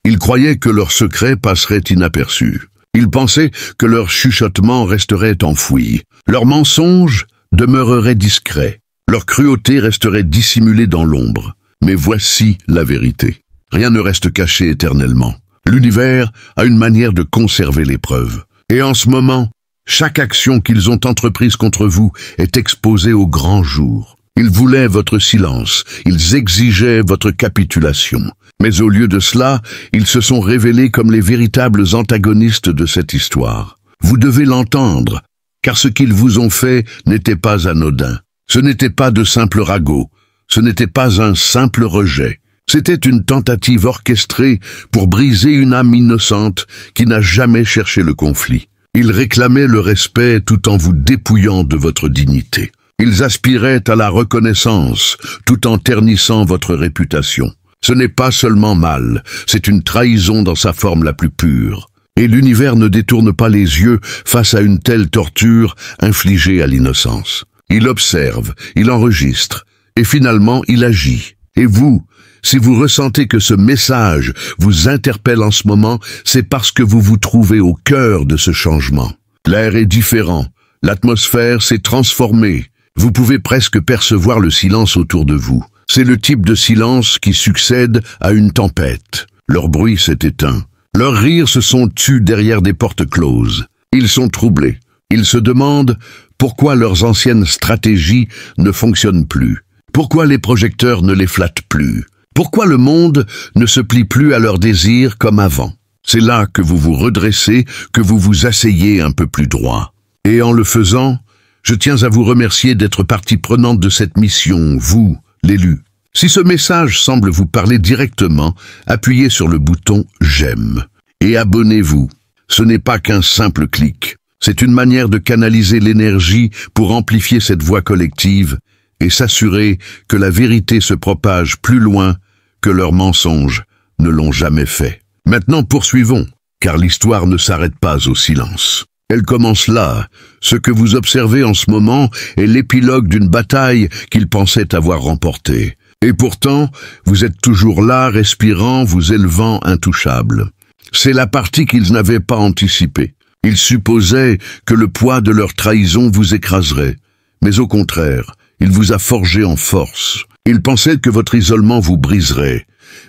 Ils croyaient que leurs secrets passeraient inaperçus. Ils pensaient que leurs chuchotements resteraient enfouis. Leurs mensonges demeureraient discrets. Leur cruauté resterait dissimulée dans l'ombre. Mais voici la vérité. Rien ne reste caché éternellement. L'univers a une manière de conserver les preuves. Et en ce moment, chaque action qu'ils ont entreprise contre vous est exposée au grand jour. Ils voulaient votre silence, ils exigeaient votre capitulation. Mais au lieu de cela, ils se sont révélés comme les véritables antagonistes de cette histoire. Vous devez l'entendre, car ce qu'ils vous ont fait n'était pas anodin. Ce n'était pas de simples ragots, ce n'était pas un simple rejet. C'était une tentative orchestrée pour briser une âme innocente qui n'a jamais cherché le conflit. Ils réclamaient le respect tout en vous dépouillant de votre dignité. Ils aspiraient à la reconnaissance tout en ternissant votre réputation. Ce n'est pas seulement mal, c'est une trahison dans sa forme la plus pure. Et l'univers ne détourne pas les yeux face à une telle torture infligée à l'innocence. Il observe, il enregistre, et finalement il agit. Et vous, si vous ressentez que ce message vous interpelle en ce moment, c'est parce que vous vous trouvez au cœur de ce changement. L'air est différent, l'atmosphère s'est transformée. Vous pouvez presque percevoir le silence autour de vous. C'est le type de silence qui succède à une tempête. Leur bruit s'est éteint. Leurs rires se sont tus derrière des portes closes. Ils sont troublés. Ils se demandent pourquoi leurs anciennes stratégies ne fonctionnent plus. Pourquoi les projecteurs ne les flattent plus? Pourquoi le monde ne se plie plus à leurs désirs comme avant? C'est là que vous vous redressez, que vous vous asseyez un peu plus droit. Et en le faisant, je tiens à vous remercier d'être partie prenante de cette mission, vous, l'élu. Si ce message semble vous parler directement, appuyez sur le bouton « J'aime » et abonnez-vous. Ce n'est pas qu'un simple clic. C'est une manière de canaliser l'énergie pour amplifier cette voix collective et s'assurer que la vérité se propage plus loin que leurs mensonges ne l'ont jamais fait. Maintenant poursuivons, car l'histoire ne s'arrête pas au silence. Elle commence là. Ce que vous observez en ce moment est l'épilogue d'une bataille qu'ils pensaient avoir remportée. Et pourtant, vous êtes toujours là, respirant, vous élevant intouchables. C'est la partie qu'ils n'avaient pas anticipée. Ils supposaient que le poids de leur trahison vous écraserait. Mais au contraire, il vous a forgé en force. Il pensait que votre isolement vous briserait,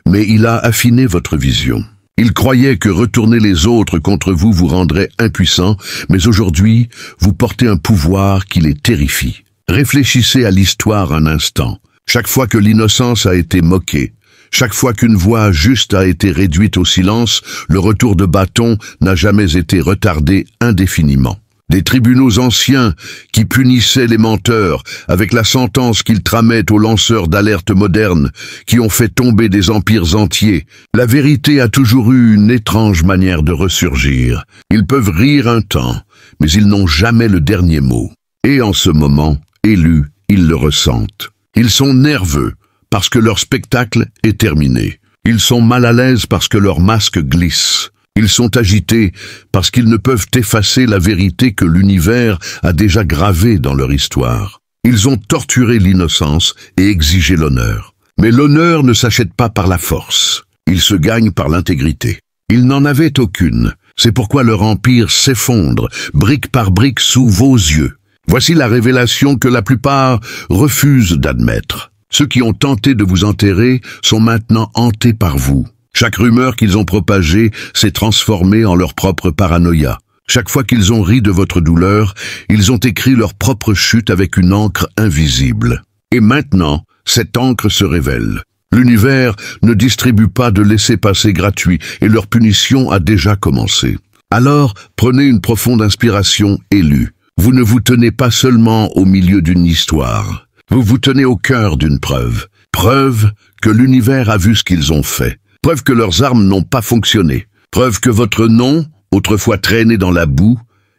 mais il a affiné votre vision. Il croyait que retourner les autres contre vous vous rendrait impuissant, mais aujourd'hui, vous portez un pouvoir qui les terrifie. Réfléchissez à l'histoire un instant. Chaque fois que l'innocence a été moquée, chaque fois qu'une voix juste a été réduite au silence, le retour de bâton n'a jamais été retardé indéfiniment. Des tribunaux anciens qui punissaient les menteurs avec la sentence qu'ils tramaient aux lanceurs d'alerte modernes qui ont fait tomber des empires entiers. La vérité a toujours eu une étrange manière de ressurgir. Ils peuvent rire un temps, mais ils n'ont jamais le dernier mot. Et en ce moment, élus, ils le ressentent. Ils sont nerveux parce que leur spectacle est terminé. Ils sont mal à l'aise parce que leur masque glisse. Ils sont agités parce qu'ils ne peuvent effacer la vérité que l'univers a déjà gravée dans leur histoire. Ils ont torturé l'innocence et exigé l'honneur. Mais l'honneur ne s'achète pas par la force. Il se gagne par l'intégrité. Ils n'en avaient aucune. C'est pourquoi leur empire s'effondre, brique par brique sous vos yeux. Voici la révélation que la plupart refusent d'admettre. Ceux qui ont tenté de vous enterrer sont maintenant hantés par vous. Chaque rumeur qu'ils ont propagée s'est transformée en leur propre paranoïa. Chaque fois qu'ils ont ri de votre douleur, ils ont écrit leur propre chute avec une encre invisible. Et maintenant, cette encre se révèle. L'univers ne distribue pas de laissez-passer gratuits et leur punition a déjà commencé. Alors, prenez une profonde inspiration, élus. Vous ne vous tenez pas seulement au milieu d'une histoire. Vous vous tenez au cœur d'une preuve. Preuve que l'univers a vu ce qu'ils ont fait. Preuve que leurs armes n'ont pas fonctionné. Preuve que votre nom, autrefois traîné dans la boue,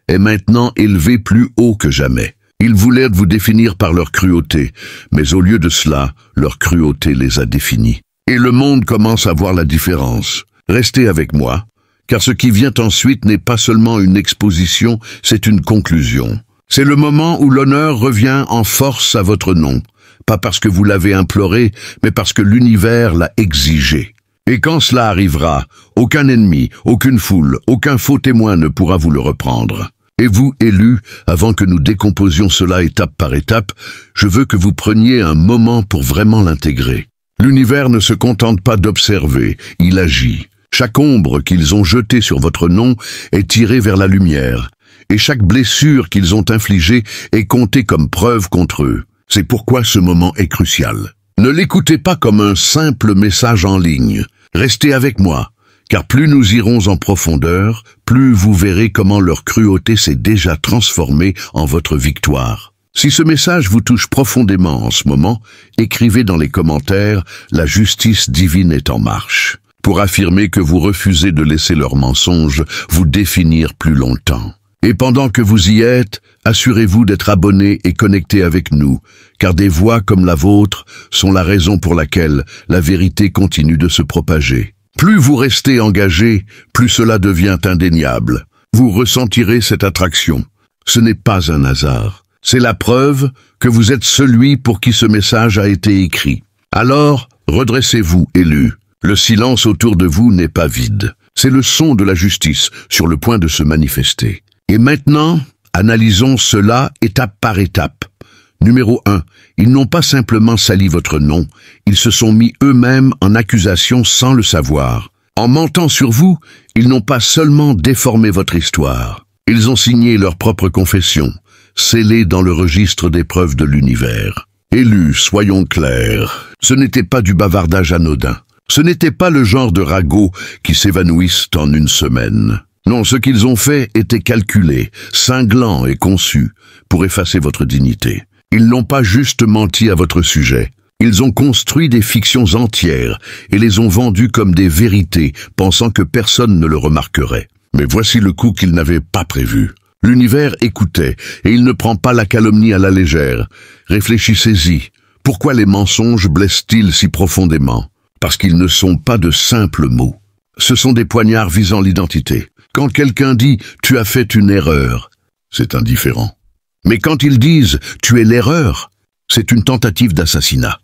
est maintenant élevé plus haut que jamais. Ils voulaient vous définir par leur cruauté, mais au lieu de cela, leur cruauté les a définis. Et le monde commence à voir la différence. Restez avec moi, car ce qui vient ensuite n'est pas seulement une exposition, c'est une conclusion. C'est le moment où l'honneur revient en force à votre nom, pas parce que vous l'avez imploré, mais parce que l'univers l'a exigé. Et quand cela arrivera, aucun ennemi, aucune foule, aucun faux témoin ne pourra vous le reprendre. Et vous, élus, avant que nous décomposions cela étape par étape, je veux que vous preniez un moment pour vraiment l'intégrer. L'univers ne se contente pas d'observer, il agit. Chaque ombre qu'ils ont jetée sur votre nom est tirée vers la lumière, et chaque blessure qu'ils ont infligée est comptée comme preuve contre eux. C'est pourquoi ce moment est crucial. Ne l'écoutez pas comme un simple message en ligne. Restez avec moi, car plus nous irons en profondeur, plus vous verrez comment leur cruauté s'est déjà transformée en votre victoire. Si ce message vous touche profondément en ce moment, écrivez dans les commentaires « La justice divine est en marche » pour affirmer que vous refusez de laisser leurs mensonges vous définir plus longtemps. Et pendant que vous y êtes, assurez-vous d'être abonné et connecté avec nous, car des voix comme la vôtre sont la raison pour laquelle la vérité continue de se propager. Plus vous restez engagé, plus cela devient indéniable. Vous ressentirez cette attraction. Ce n'est pas un hasard. C'est la preuve que vous êtes celui pour qui ce message a été écrit. Alors, redressez-vous, élus. Le silence autour de vous n'est pas vide. C'est le son de la justice sur le point de se manifester. Et maintenant, analysons cela étape par étape. Numéro 1. Ils n'ont pas simplement sali votre nom, ils se sont mis eux-mêmes en accusation sans le savoir. En mentant sur vous, ils n'ont pas seulement déformé votre histoire, ils ont signé leur propre confession, scellée dans le registre des preuves de l'univers. Élus, soyons clairs, ce n'était pas du bavardage anodin. Ce n'était pas le genre de ragots qui s'évanouissent en une semaine. Non, ce qu'ils ont fait était calculé, cinglant et conçu pour effacer votre dignité. Ils n'ont pas juste menti à votre sujet. Ils ont construit des fictions entières et les ont vendues comme des vérités, pensant que personne ne le remarquerait. Mais voici le coup qu'ils n'avaient pas prévu. L'univers écoutait et il ne prend pas la calomnie à la légère. Réfléchissez-y. Pourquoi les mensonges blessent-ils si profondément ? Parce qu'ils ne sont pas de simples mots. Ce sont des poignards visant l'identité. Quand quelqu'un dit « tu as fait une erreur », c'est indifférent. Mais quand ils disent « tu es l'erreur », c'est une tentative d'assassinat.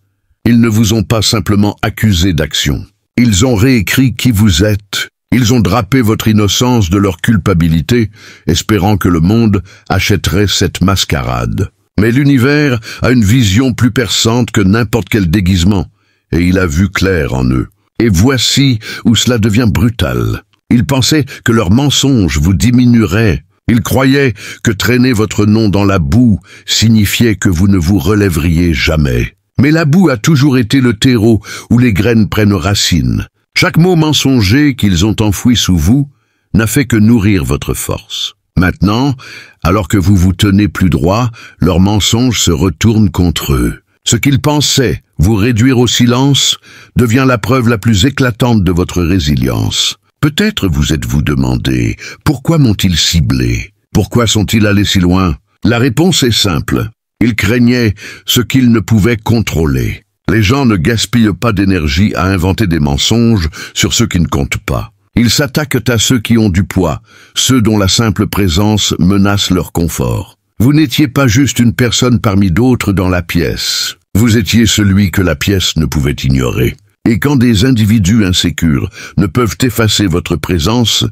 Ils ne vous ont pas simplement accusé d'action. Ils ont réécrit qui vous êtes. Ils ont drapé votre innocence de leur culpabilité, espérant que le monde achèterait cette mascarade. Mais l'univers a une vision plus perçante que n'importe quel déguisement, et il a vu clair en eux. Et voici où cela devient brutal. Ils pensaient que leurs mensonges vous diminueraient. Ils croyaient que traîner votre nom dans la boue signifiait que vous ne vous relèveriez jamais. Mais la boue a toujours été le terreau où les graines prennent racine. Chaque mot mensonger qu'ils ont enfoui sous vous n'a fait que nourrir votre force. Maintenant, alors que vous vous tenez plus droit, leurs mensonges se retournent contre eux. Ce qu'ils pensaient vous réduire au silence devient la preuve la plus éclatante de votre résilience. Peut-être vous êtes-vous demandé, pourquoi m'ont-ils ciblé? Pourquoi sont-ils allés si loin? La réponse est simple. Ils craignaient ce qu'ils ne pouvaient contrôler. Les gens ne gaspillent pas d'énergie à inventer des mensonges sur ceux qui ne comptent pas. Ils s'attaquent à ceux qui ont du poids, ceux dont la simple présence menace leur confort. Vous n'étiez pas juste une personne parmi d'autres dans la pièce. Vous étiez celui que la pièce ne pouvait ignorer. Et quand des individus insécures ne peuvent effacer votre présence,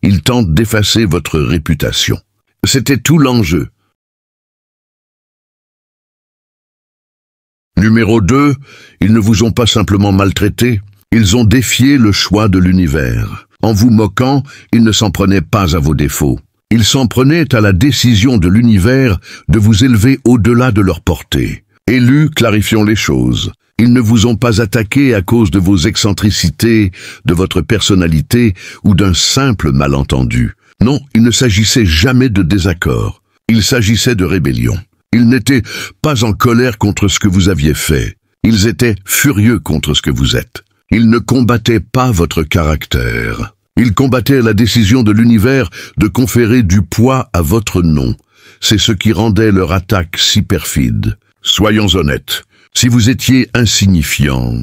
ils tentent d'effacer votre réputation. C'était tout l'enjeu. Numéro 2, ils ne vous ont pas simplement maltraité, ils ont défié le choix de l'univers. En vous moquant, ils ne s'en prenaient pas à vos défauts. Ils s'en prenaient à la décision de l'univers de vous élever au-delà de leur portée. Élus, clarifions les choses. Ils ne vous ont pas attaqué à cause de vos excentricités, de votre personnalité ou d'un simple malentendu. Non, il ne s'agissait jamais de désaccord. Il s'agissait de rébellion. Ils n'étaient pas en colère contre ce que vous aviez fait. Ils étaient furieux contre ce que vous êtes. Ils ne combattaient pas votre caractère. Ils combattaient la décision de l'univers de conférer du poids à votre nom. C'est ce qui rendait leur attaque si perfide. Soyons honnêtes. Si vous étiez insignifiant,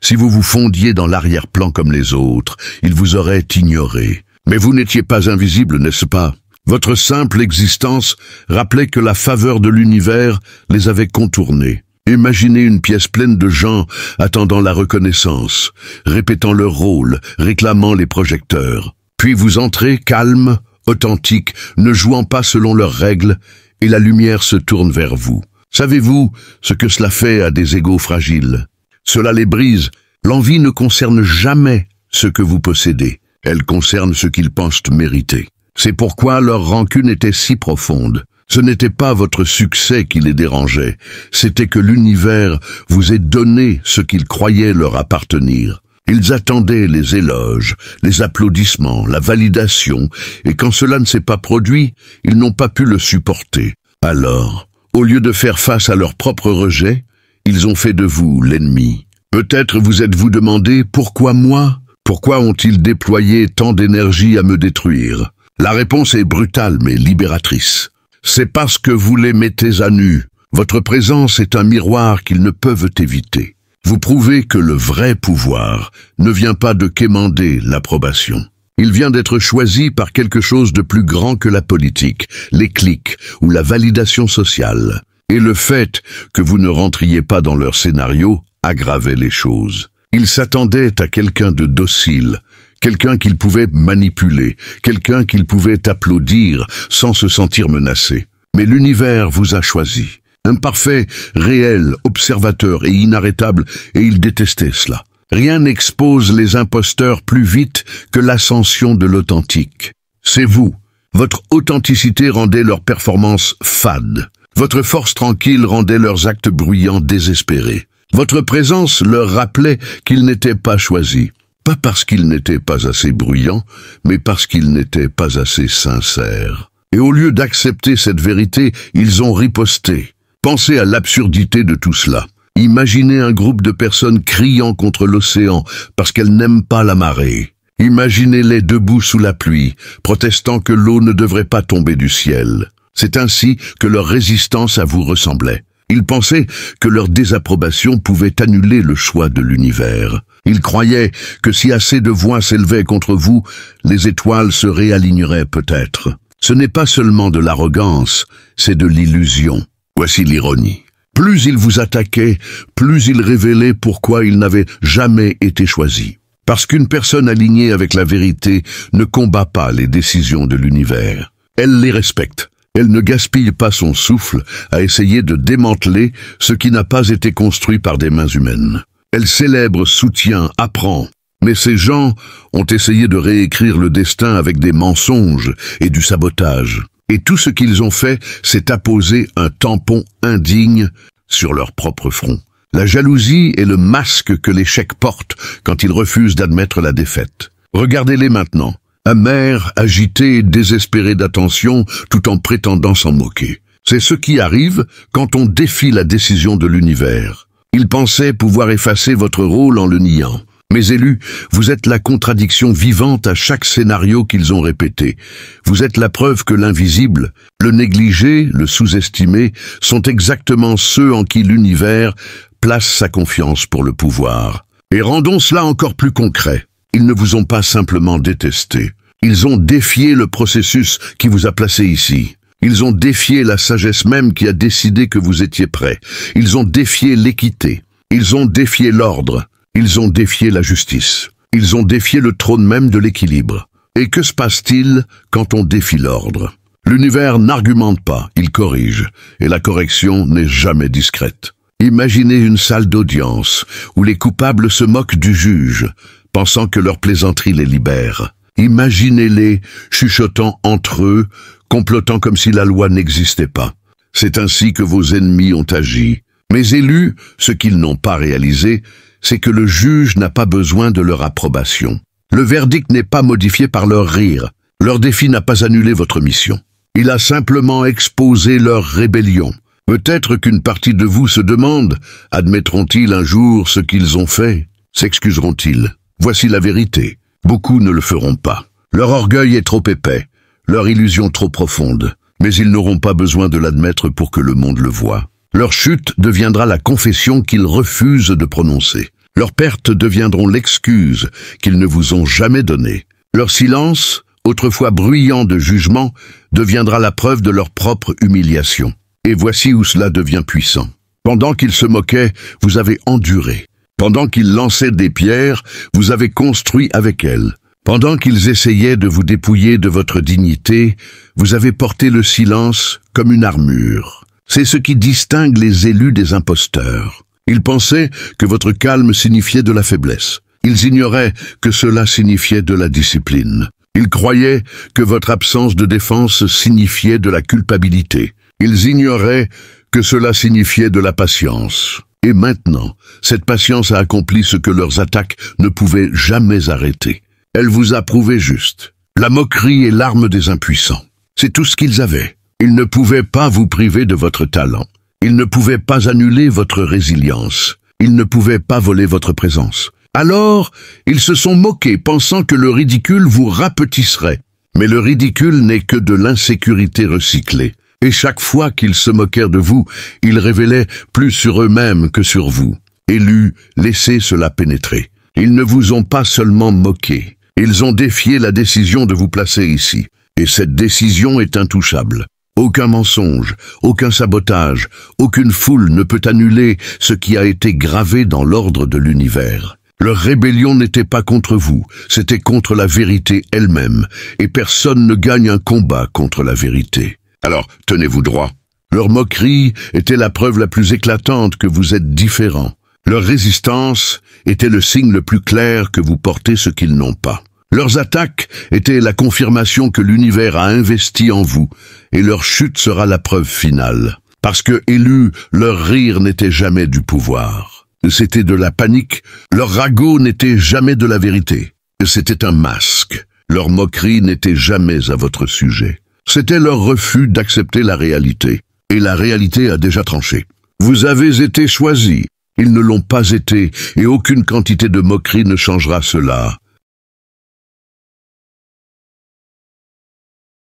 si vous vous fondiez dans l'arrière-plan comme les autres, ils vous auraient ignoré. Mais vous n'étiez pas invisible, n'est-ce pas? Votre simple existence rappelait que la faveur de l'univers les avait contournés. Imaginez une pièce pleine de gens attendant la reconnaissance, répétant leur rôle, réclamant les projecteurs. Puis vous entrez, calme, authentique, ne jouant pas selon leurs règles, et la lumière se tourne vers vous. Savez-vous ce que cela fait à des égos fragiles? Cela les brise. L'envie ne concerne jamais ce que vous possédez. Elle concerne ce qu'ils pensent mériter. C'est pourquoi leur rancune était si profonde. Ce n'était pas votre succès qui les dérangeait, c'était que l'univers vous ait donné ce qu'ils croyaient leur appartenir. Ils attendaient les éloges, les applaudissements, la validation, et quand cela ne s'est pas produit, ils n'ont pas pu le supporter. Alors, au lieu de faire face à leur propre rejet, ils ont fait de vous l'ennemi. Peut-être vous êtes-vous demandé « Pourquoi moi ? Pourquoi ont-ils déployé tant d'énergie à me détruire ?» La réponse est brutale mais libératrice. C'est parce que vous les mettez à nu. Votre présence est un miroir qu'ils ne peuvent éviter. Vous prouvez que le vrai pouvoir ne vient pas de quémander l'approbation. Il vient d'être choisi par quelque chose de plus grand que la politique, les clics ou la validation sociale. Et le fait que vous ne rentriez pas dans leur scénario aggravait les choses. Ils s'attendaient à quelqu'un de docile, quelqu'un qu'ils pouvaient manipuler, quelqu'un qu'ils pouvaient applaudir sans se sentir menacé. Mais l'univers vous a choisi. Imparfait, réel, observateur et inarrêtable, et ils détestaient cela. Rien n'expose les imposteurs plus vite que l'ascension de l'authentique. C'est vous. Votre authenticité rendait leurs performances fades. Votre force tranquille rendait leurs actes bruyants désespérés. Votre présence leur rappelait qu'ils n'étaient pas choisis. Pas parce qu'ils n'étaient pas assez bruyants, mais parce qu'ils n'étaient pas assez sincères. Et au lieu d'accepter cette vérité, ils ont riposté. Pensez à l'absurdité de tout cela. Imaginez un groupe de personnes criant contre l'océan parce qu'elles n'aiment pas la marée. Imaginez-les debout sous la pluie, protestant que l'eau ne devrait pas tomber du ciel. C'est ainsi que leur résistance à vous ressemblait. Ils pensaient que leur désapprobation pouvait annuler le choix de l'univers. Ils croyaient que si assez de voix s'élevaient contre vous, les étoiles se réaligneraient peut-être. Ce n'est pas seulement de l'arrogance, c'est de l'illusion. Voici l'ironie. Plus ils vous attaquaient, plus ils révélaient pourquoi ils n'avaient jamais été choisis. Parce qu'une personne alignée avec la vérité ne combat pas les décisions de l'univers. Elle les respecte. Elle ne gaspille pas son souffle à essayer de démanteler ce qui n'a pas été construit par des mains humaines. Elle célèbre, soutient, apprend. Mais ces gens ont essayé de réécrire le destin avec des mensonges et du sabotage. Et tout ce qu'ils ont fait, c'est apposer un tampon indigne sur leur propre front. La jalousie est le masque que l'échec porte quand ils refusent d'admettre la défaite. Regardez-les maintenant. Amers, agités, désespérés d'attention, tout en prétendant s'en moquer. C'est ce qui arrive quand on défie la décision de l'univers. Ils pensaient pouvoir effacer votre rôle en le niant. Mes élus, vous êtes la contradiction vivante à chaque scénario qu'ils ont répété. Vous êtes la preuve que l'invisible, le négligé, le sous-estimé, sont exactement ceux en qui l'univers place sa confiance pour le pouvoir. Et rendons cela encore plus concret. Ils ne vous ont pas simplement détesté. Ils ont défié le processus qui vous a placé ici. Ils ont défié la sagesse même qui a décidé que vous étiez prêt. Ils ont défié l'équité. Ils ont défié l'ordre. Ils ont défié la justice. Ils ont défié le trône même de l'équilibre. Et que se passe-t-il quand on défie l'ordre? L'univers n'argumente pas, il corrige. Et la correction n'est jamais discrète. Imaginez une salle d'audience où les coupables se moquent du juge, pensant que leur plaisanterie les libère. Imaginez-les chuchotant entre eux, complotant comme si la loi n'existait pas. C'est ainsi que vos ennemis ont agi. Mes élus, ce qu'ils n'ont pas réalisé, c'est que le juge n'a pas besoin de leur approbation. Le verdict n'est pas modifié par leur rire. Leur défi n'a pas annulé votre mission. Il a simplement exposé leur rébellion. Peut-être qu'une partie de vous se demande, admettront-ils un jour ce qu'ils ont fait? S'excuseront-ils? Voici la vérité. Beaucoup ne le feront pas. Leur orgueil est trop épais, leur illusion trop profonde. Mais ils n'auront pas besoin de l'admettre pour que le monde le voie. Leur chute deviendra la confession qu'ils refusent de prononcer. Leurs pertes deviendront l'excuse qu'ils ne vous ont jamais donnée. Leur silence, autrefois bruyant de jugement, deviendra la preuve de leur propre humiliation. Et voici où cela devient puissant. Pendant qu'ils se moquaient, vous avez enduré. Pendant qu'ils lançaient des pierres, vous avez construit avec elles. Pendant qu'ils essayaient de vous dépouiller de votre dignité, vous avez porté le silence comme une armure. C'est ce qui distingue les élus des imposteurs. Ils pensaient que votre calme signifiait de la faiblesse. Ils ignoraient que cela signifiait de la discipline. Ils croyaient que votre absence de défense signifiait de la culpabilité. Ils ignoraient que cela signifiait de la patience. Et maintenant, cette patience a accompli ce que leurs attaques ne pouvaient jamais arrêter. Elle vous a prouvé juste. La moquerie est l'arme des impuissants. C'est tout ce qu'ils avaient. Ils ne pouvaient pas vous priver de votre talent. Ils ne pouvaient pas annuler votre résilience. Ils ne pouvaient pas voler votre présence. Alors, ils se sont moqués, pensant que le ridicule vous rapetisserait. Mais le ridicule n'est que de l'insécurité recyclée. Et chaque fois qu'ils se moquèrent de vous, ils révélaient plus sur eux-mêmes que sur vous. Élus, laissez cela pénétrer. Ils ne vous ont pas seulement moqué. Ils ont défié la décision de vous placer ici. Et cette décision est intouchable. Aucun mensonge, aucun sabotage, aucune foule ne peut annuler ce qui a été gravé dans l'ordre de l'univers. Leur rébellion n'était pas contre vous, c'était contre la vérité elle-même, et personne ne gagne un combat contre la vérité. Alors, tenez-vous droit. Leur moquerie était la preuve la plus éclatante que vous êtes différents. Leur résistance était le signe le plus clair que vous portez ce qu'ils n'ont pas. Leurs attaques étaient la confirmation que l'univers a investi en vous, et leur chute sera la preuve finale. Parce que, élus, leur rire n'était jamais du pouvoir. C'était de la panique, leur ragot n'était jamais de la vérité. C'était un masque. Leur moquerie n'était jamais à votre sujet. C'était leur refus d'accepter la réalité. Et la réalité a déjà tranché. Vous avez été choisis. Ils ne l'ont pas été, et aucune quantité de moquerie ne changera cela.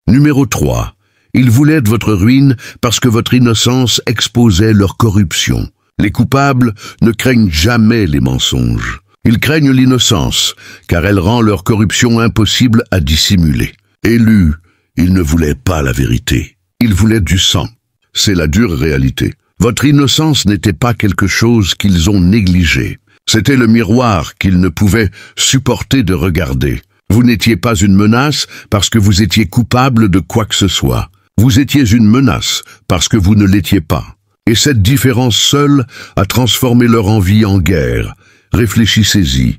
Numéro 3. Ils voulaient être votre ruine parce que votre innocence exposait leur corruption. Les coupables ne craignent jamais les mensonges. Ils craignent l'innocence, car elle rend leur corruption impossible à dissimuler. Élus, ils ne voulaient pas la vérité. Ils voulaient du sang. C'est la dure réalité. Votre innocence n'était pas quelque chose qu'ils ont négligé. C'était le miroir qu'ils ne pouvaient supporter de regarder. Vous n'étiez pas une menace parce que vous étiez coupable de quoi que ce soit. Vous étiez une menace parce que vous ne l'étiez pas. Et cette différence seule a transformé leur envie en guerre. Réfléchissez-y.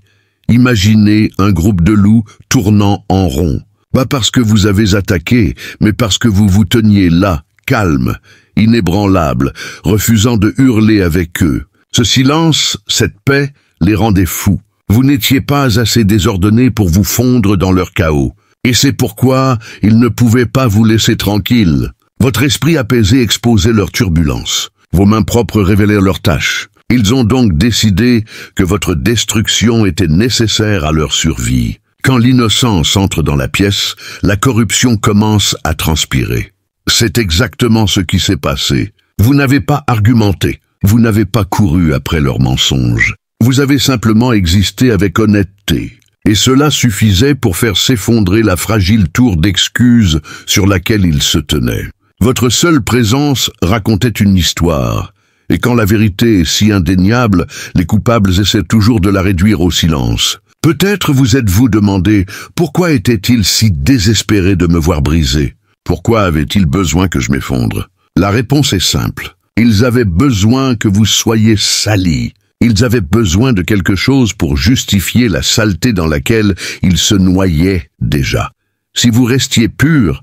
Imaginez un groupe de loups tournant en rond. Pas parce que vous avez attaqué, mais parce que vous vous teniez là, calme, inébranlable, refusant de hurler avec eux. Ce silence, cette paix, les rendait fous. Vous n'étiez pas assez désordonnés pour vous fondre dans leur chaos. Et c'est pourquoi ils ne pouvaient pas vous laisser tranquille. Votre esprit apaisé exposait leur turbulence. Vos mains propres révélaient leurs tâches. Ils ont donc décidé que votre destruction était nécessaire à leur survie. Quand l'innocence entre dans la pièce, la corruption commence à transpirer. C'est exactement ce qui s'est passé. Vous n'avez pas argumenté. Vous n'avez pas couru après leurs mensonges. Vous avez simplement existé avec honnêteté. Et cela suffisait pour faire s'effondrer la fragile tour d'excuses sur laquelle ils se tenaient. Votre seule présence racontait une histoire. Et quand la vérité est si indéniable, les coupables essaient toujours de la réduire au silence. Peut-être vous êtes-vous demandé pourquoi étaient-ils si désespérés de me voir briser? Pourquoi avaient-ils besoin que je m'effondre? La réponse est simple. Ils avaient besoin que vous soyez salis. Ils avaient besoin de quelque chose pour justifier la saleté dans laquelle ils se noyaient déjà. Si vous restiez purs,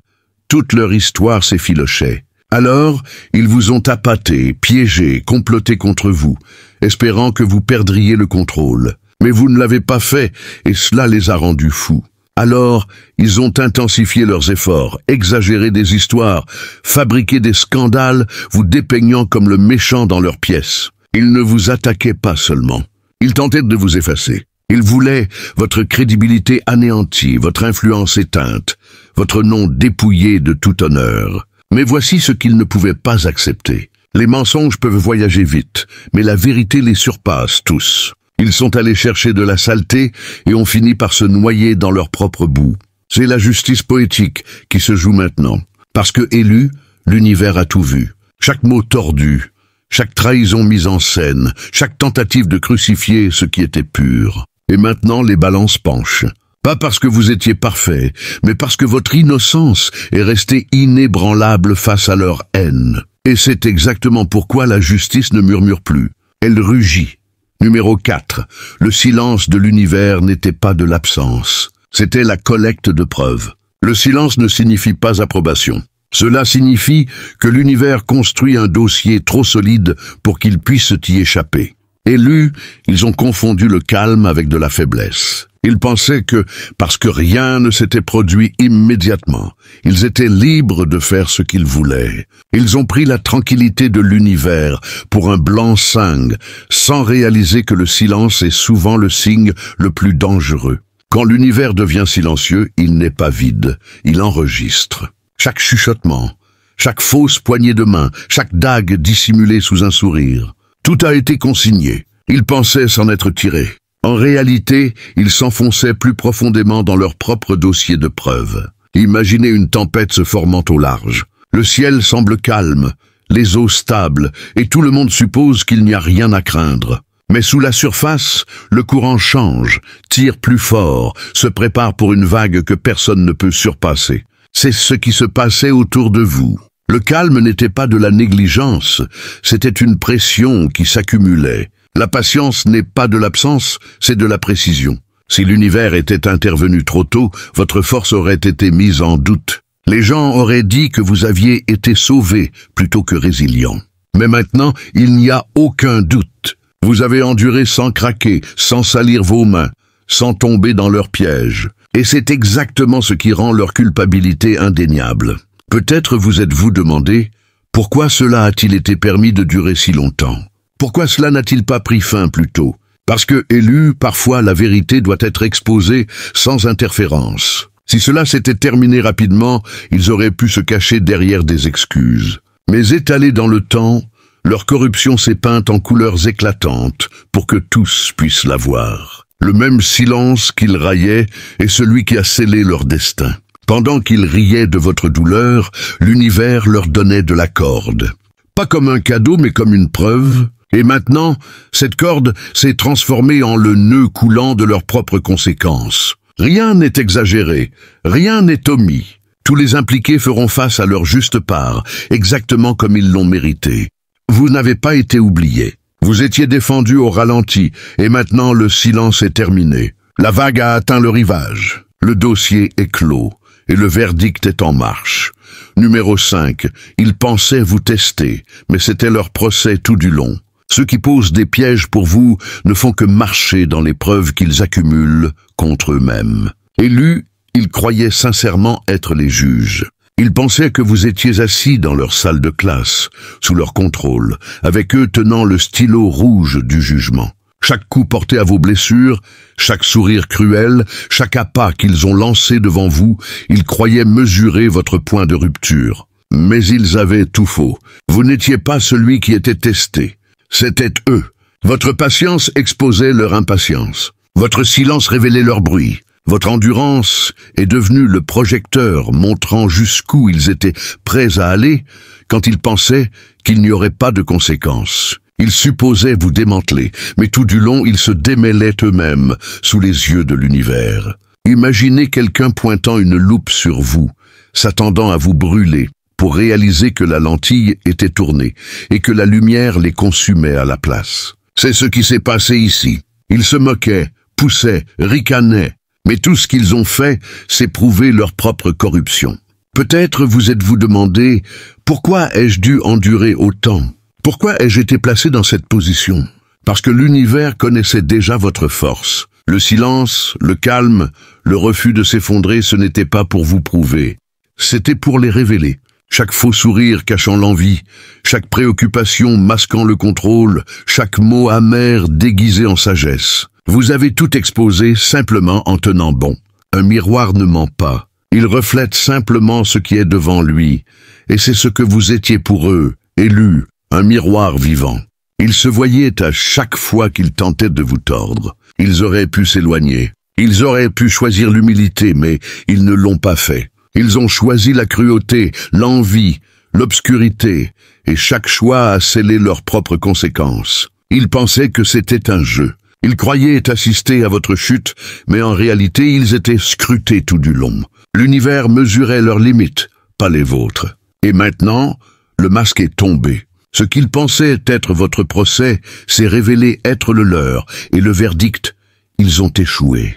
toute leur histoire s'effilochait. Alors, ils vous ont appâté, piégé, comploté contre vous, espérant que vous perdriez le contrôle. Mais vous ne l'avez pas fait, et cela les a rendus fous. Alors, ils ont intensifié leurs efforts, exagéré des histoires, fabriqué des scandales, vous dépeignant comme le méchant dans leurs pièces. Ils ne vous attaquaient pas seulement. Ils tentaient de vous effacer. Ils voulaient votre crédibilité anéantie, votre influence éteinte, votre nom dépouillé de tout honneur. Mais voici ce qu'ils ne pouvaient pas accepter. Les mensonges peuvent voyager vite, mais la vérité les surpasse tous. Ils sont allés chercher de la saleté et ont fini par se noyer dans leur propre boue. C'est la justice poétique qui se joue maintenant. Parce que élu, l'univers a tout vu. Chaque mot tordu, chaque trahison mise en scène, chaque tentative de crucifier ce qui était pur. Et maintenant les balances penchent. Pas parce que vous étiez parfait, mais parce que votre innocence est restée inébranlable face à leur haine. Et c'est exactement pourquoi la justice ne murmure plus. Elle rugit. Numéro 4. Le silence de l'univers n'était pas de l'absence. C'était la collecte de preuves. Le silence ne signifie pas approbation. Cela signifie que l'univers construit un dossier trop solide pour qu'il puisse y échapper. Élus, ils ont confondu le calme avec de la faiblesse. Ils pensaient que, parce que rien ne s'était produit immédiatement, ils étaient libres de faire ce qu'ils voulaient. Ils ont pris la tranquillité de l'univers pour un blanc-seing, sans réaliser que le silence est souvent le signe le plus dangereux. Quand l'univers devient silencieux, il n'est pas vide, il enregistre. Chaque chuchotement, chaque fausse poignée de main, chaque dague dissimulée sous un sourire. Tout a été consigné. Ils pensaient s'en être tirés. En réalité, ils s'enfonçaient plus profondément dans leur propre dossier de preuves. Imaginez une tempête se formant au large. Le ciel semble calme, les eaux stables, et tout le monde suppose qu'il n'y a rien à craindre. Mais sous la surface, le courant change, tire plus fort, se prépare pour une vague que personne ne peut surpasser. C'est ce qui se passait autour de vous. Le calme n'était pas de la négligence, c'était une pression qui s'accumulait. La patience n'est pas de l'absence, c'est de la précision. Si l'univers était intervenu trop tôt, votre force aurait été mise en doute. Les gens auraient dit que vous aviez été sauvé plutôt que résilient. Mais maintenant, il n'y a aucun doute. Vous avez enduré sans craquer, sans salir vos mains, sans tomber dans leur piège. Et c'est exactement ce qui rend leur culpabilité indéniable. Peut-être vous êtes-vous demandé, pourquoi cela a-t-il été permis de durer si longtemps? Pourquoi cela n'a-t-il pas pris fin plus tôt? Parce que, élu, parfois la vérité doit être exposée sans interférence. Si cela s'était terminé rapidement, ils auraient pu se cacher derrière des excuses. Mais étalés dans le temps, leur corruption s'est peinte en couleurs éclatantes pour que tous puissent la voir. Le même silence qu'ils raillaient est celui qui a scellé leur destin. Pendant qu'ils riaient de votre douleur, l'univers leur donnait de la corde. Pas comme un cadeau, mais comme une preuve. Et maintenant, cette corde s'est transformée en le nœud coulant de leurs propres conséquences. Rien n'est exagéré, rien n'est omis. Tous les impliqués feront face à leur juste part, exactement comme ils l'ont mérité. Vous n'avez pas été oubliés. Vous étiez défendus au ralenti, et maintenant le silence est terminé. La vague a atteint le rivage. Le dossier est clos. Et le verdict est en marche. Numéro 5. Ils pensaient vous tester, mais c'était leur procès tout du long. Ceux qui posent des pièges pour vous ne font que marcher dans les preuves qu'ils accumulent contre eux-mêmes. Élus, ils croyaient sincèrement être les juges. Ils pensaient que vous étiez assis dans leur salle de classe, sous leur contrôle, avec eux tenant le stylo rouge du jugement. Chaque coup porté à vos blessures, chaque sourire cruel, chaque appât qu'ils ont lancé devant vous, ils croyaient mesurer votre point de rupture. Mais ils avaient tout faux. Vous n'étiez pas celui qui était testé. C'étaient eux. Votre patience exposait leur impatience. Votre silence révélait leur bruit. Votre endurance est devenue le projecteur montrant jusqu'où ils étaient prêts à aller quand ils pensaient qu'il n'y aurait pas de conséquences. Ils supposaient vous démanteler, mais tout du long, ils se démêlaient eux-mêmes sous les yeux de l'univers. Imaginez quelqu'un pointant une loupe sur vous, s'attendant à vous brûler, pour réaliser que la lentille était tournée et que la lumière les consumait à la place. C'est ce qui s'est passé ici. Ils se moquaient, poussaient, ricanaient, mais tout ce qu'ils ont fait, c'est prouver leur propre corruption. Peut-être vous êtes-vous demandé, pourquoi ai-je dû endurer autant ? Pourquoi ai-je été placé dans cette position? Parce que l'univers connaissait déjà votre force. Le silence, le calme, le refus de s'effondrer, ce n'était pas pour vous prouver. C'était pour les révéler. Chaque faux sourire cachant l'envie, chaque préoccupation masquant le contrôle, chaque mot amer déguisé en sagesse. Vous avez tout exposé simplement en tenant bon. Un miroir ne ment pas. Il reflète simplement ce qui est devant lui. Et c'est ce que vous étiez pour eux, élus. Un miroir vivant. Ils se voyaient à chaque fois qu'ils tentaient de vous tordre. Ils auraient pu s'éloigner. Ils auraient pu choisir l'humilité, mais ils ne l'ont pas fait. Ils ont choisi la cruauté, l'envie, l'obscurité, et chaque choix a scellé leurs propres conséquences. Ils pensaient que c'était un jeu. Ils croyaient assister à votre chute, mais en réalité ils étaient scrutés tout du long. L'univers mesurait leurs limites, pas les vôtres. Et maintenant, le masque est tombé. Ce qu'ils pensaient être votre procès s'est révélé être le leur, et le verdict, ils ont échoué.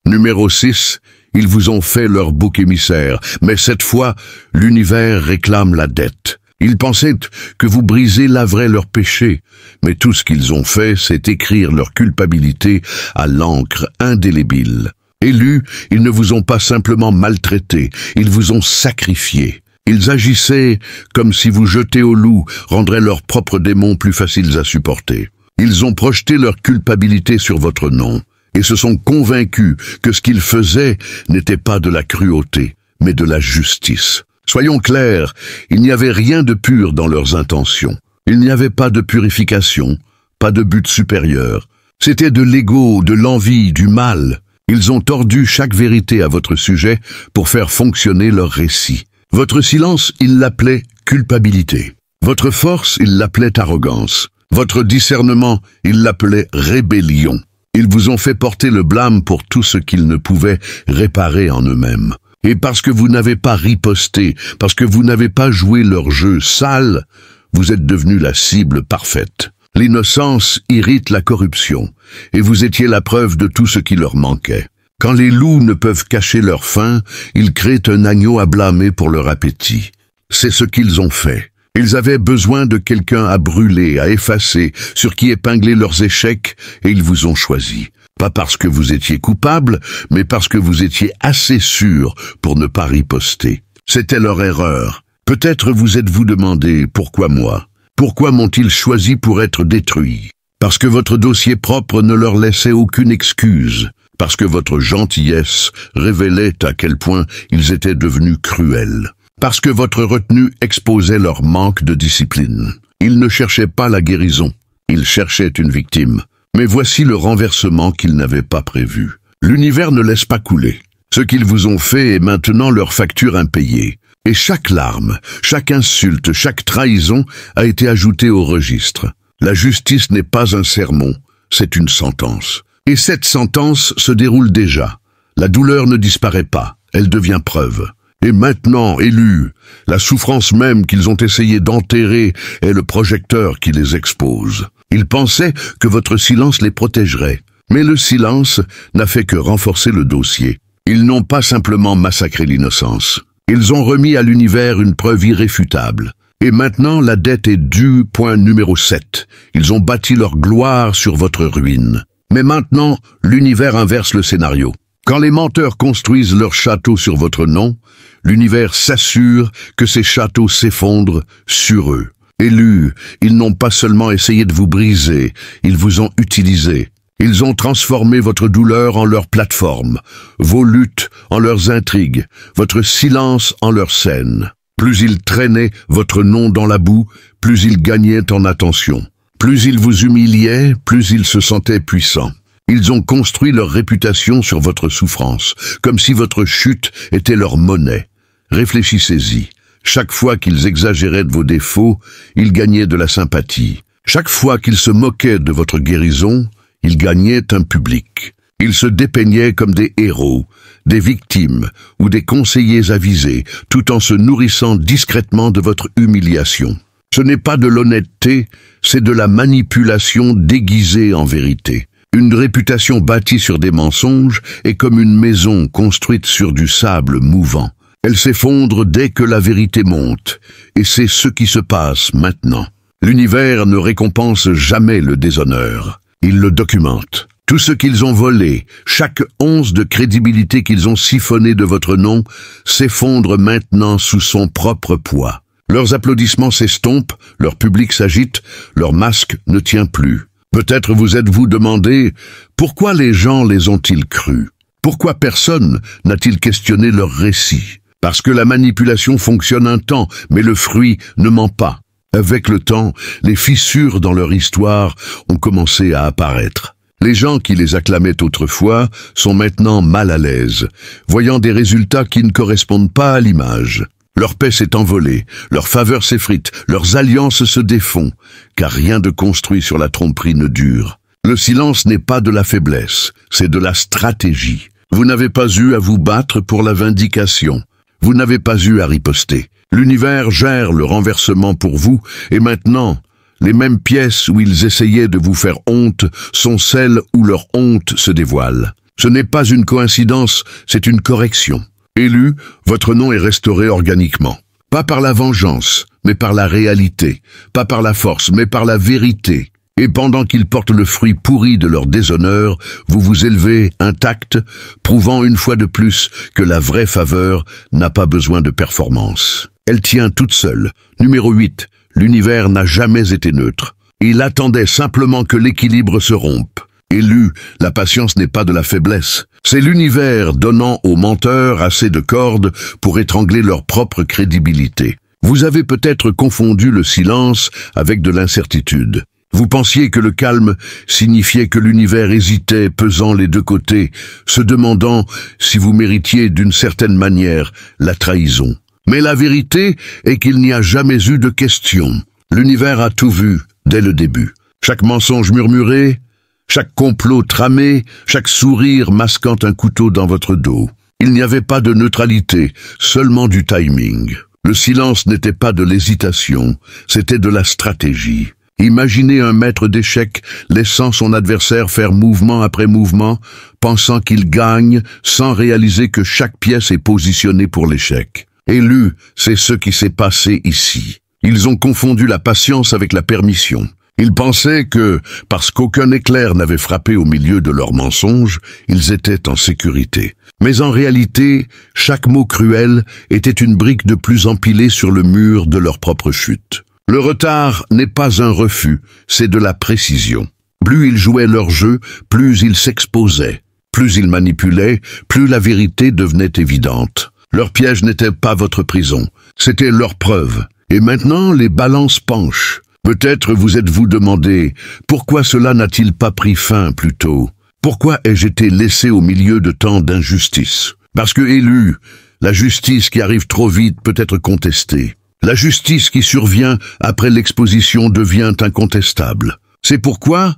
Numéro 6, ils vous ont fait leur bouc émissaire, mais cette fois, l'univers réclame la dette. Ils pensaient que vous brisez laveraient leurs péchés, mais tout ce qu'ils ont fait, c'est écrire leur culpabilité à l'encre indélébile. Élus, ils ne vous ont pas simplement maltraité, ils vous ont sacrifié. Ils agissaient comme si vous jeter au loup rendrait leurs propres démons plus faciles à supporter. Ils ont projeté leur culpabilité sur votre nom, et se sont convaincus que ce qu'ils faisaient n'était pas de la cruauté, mais de la justice. Soyons clairs, il n'y avait rien de pur dans leurs intentions. Il n'y avait pas de purification, pas de but supérieur. C'était de l'ego, de l'envie, du mal. Ils ont tordu chaque vérité à votre sujet pour faire fonctionner leur récit. Votre silence, ils l'appelaient culpabilité. Votre force, ils l'appelaient arrogance. Votre discernement, ils l'appelaient rébellion. Ils vous ont fait porter le blâme pour tout ce qu'ils ne pouvaient réparer en eux-mêmes. Et parce que vous n'avez pas riposté, parce que vous n'avez pas joué leur jeu sale, vous êtes devenu la cible parfaite. L'innocence irrite la corruption, et vous étiez la preuve de tout ce qui leur manquait. Quand les loups ne peuvent cacher leur faim, ils créent un agneau à blâmer pour leur appétit. C'est ce qu'ils ont fait. Ils avaient besoin de quelqu'un à brûler, à effacer, sur qui épingler leurs échecs, et ils vous ont choisi. Pas parce que vous étiez coupable, mais parce que vous étiez assez sûr pour ne pas riposter. C'était leur erreur. Peut-être vous êtes-vous demandé, pourquoi moi? Pourquoi m'ont-ils choisi pour être détruit? Parce que votre dossier propre ne leur laissait aucune excuse. Parce que votre gentillesse révélait à quel point ils étaient devenus cruels. Parce que votre retenue exposait leur manque de discipline. Ils ne cherchaient pas la guérison, ils cherchaient une victime. Mais voici le renversement qu'ils n'avaient pas prévu. L'univers ne laisse pas couler. Ce qu'ils vous ont fait est maintenant leur facture impayée. Et chaque larme, chaque insulte, chaque trahison a été ajoutée au registre. La justice n'est pas un sermon, c'est une sentence. Et cette sentence se déroule déjà. La douleur ne disparaît pas, elle devient preuve. Et maintenant, élus, la souffrance même qu'ils ont essayé d'enterrer est le projecteur qui les expose. Ils pensaient que votre silence les protégerait. Mais le silence n'a fait que renforcer le dossier. Ils n'ont pas simplement massacré l'innocence. Ils ont remis à l'univers une preuve irréfutable. Et maintenant, la dette est due, point numéro 7. Ils ont bâti leur gloire sur votre ruine. Mais maintenant, l'univers inverse le scénario. Quand les menteurs construisent leur château sur votre nom, l'univers s'assure que ces châteaux s'effondrent sur eux. Élus, ils n'ont pas seulement essayé de vous briser, ils vous ont utilisé. Ils ont transformé votre douleur en leur plateforme, vos luttes en leurs intrigues, votre silence en leur scène. Plus ils traînaient votre nom dans la boue, plus ils gagnaient en attention. Plus ils vous humiliaient, plus ils se sentaient puissants. Ils ont construit leur réputation sur votre souffrance, comme si votre chute était leur monnaie. Réfléchissez-y. Chaque fois qu'ils exagéraient de vos défauts, ils gagnaient de la sympathie. Chaque fois qu'ils se moquaient de votre guérison, ils gagnaient un public. Ils se dépeignaient comme des héros, des victimes ou des conseillers avisés, tout en se nourrissant discrètement de votre humiliation. Ce n'est pas de l'honnêteté, c'est de la manipulation déguisée en vérité. Une réputation bâtie sur des mensonges est comme une maison construite sur du sable mouvant. Elle s'effondre dès que la vérité monte, et c'est ce qui se passe maintenant. L'univers ne récompense jamais le déshonneur. Il le documente. Tout ce qu'ils ont volé, chaque once de crédibilité qu'ils ont siphonné de votre nom, s'effondre maintenant sous son propre poids. Leurs applaudissements s'estompent, leur public s'agite, leur masque ne tient plus. Peut-être vous êtes-vous demandé pourquoi les gens les ont-ils crus? Pourquoi personne n'a-t-il questionné leur récit? Parce que la manipulation fonctionne un temps, mais le fruit ne ment pas. Avec le temps, les fissures dans leur histoire ont commencé à apparaître. Les gens qui les acclamaient autrefois sont maintenant mal à l'aise, voyant des résultats qui ne correspondent pas à l'image. Leur paix s'est envolée, leur faveur s'effrite, leurs alliances se défont, car rien de construit sur la tromperie ne dure. Le silence n'est pas de la faiblesse, c'est de la stratégie. Vous n'avez pas eu à vous battre pour la vindication. Vous n'avez pas eu à riposter. L'univers gère le renversement pour vous, et maintenant, les mêmes pièces où ils essayaient de vous faire honte sont celles où leur honte se dévoile. Ce n'est pas une coïncidence, c'est une correction. Élu, votre nom est restauré organiquement. Pas par la vengeance, mais par la réalité. Pas par la force, mais par la vérité. Et pendant qu'ils portent le fruit pourri de leur déshonneur, vous vous élevez intact, prouvant une fois de plus que la vraie faveur n'a pas besoin de performance. Elle tient toute seule. Numéro 8. L'univers n'a jamais été neutre. Il attendait simplement que l'équilibre se rompe. Élu, la patience n'est pas de la faiblesse. C'est l'univers donnant aux menteurs assez de cordes pour étrangler leur propre crédibilité. Vous avez peut-être confondu le silence avec de l'incertitude. Vous pensiez que le calme signifiait que l'univers hésitait, pesant les deux côtés, se demandant si vous méritiez d'une certaine manière la trahison. Mais la vérité est qu'il n'y a jamais eu de question. L'univers a tout vu dès le début. Chaque mensonge murmuré, chaque complot tramé, chaque sourire masquant un couteau dans votre dos. Il n'y avait pas de neutralité, seulement du timing. Le silence n'était pas de l'hésitation, c'était de la stratégie. Imaginez un maître d'échecs laissant son adversaire faire mouvement après mouvement, pensant qu'il gagne sans réaliser que chaque pièce est positionnée pour l'échec. Élu, c'est ce qui s'est passé ici. Ils ont confondu la patience avec la permission. Ils pensaient que, parce qu'aucun éclair n'avait frappé au milieu de leurs mensonges, ils étaient en sécurité. Mais en réalité, chaque mot cruel était une brique de plus empilée sur le mur de leur propre chute. Le retard n'est pas un refus, c'est de la précision. Plus ils jouaient leur jeu, plus ils s'exposaient. Plus ils manipulaient, plus la vérité devenait évidente. Leur piège n'était pas votre prison, c'était leur preuve. Et maintenant, les balances penchent. Peut-être vous êtes-vous demandé, pourquoi cela n'a-t-il pas pris fin plus tôt? Pourquoi ai-je été laissé au milieu de tant d'injustice? Parce que élu, la justice qui arrive trop vite peut être contestée. La justice qui survient après l'exposition devient incontestable. C'est pourquoi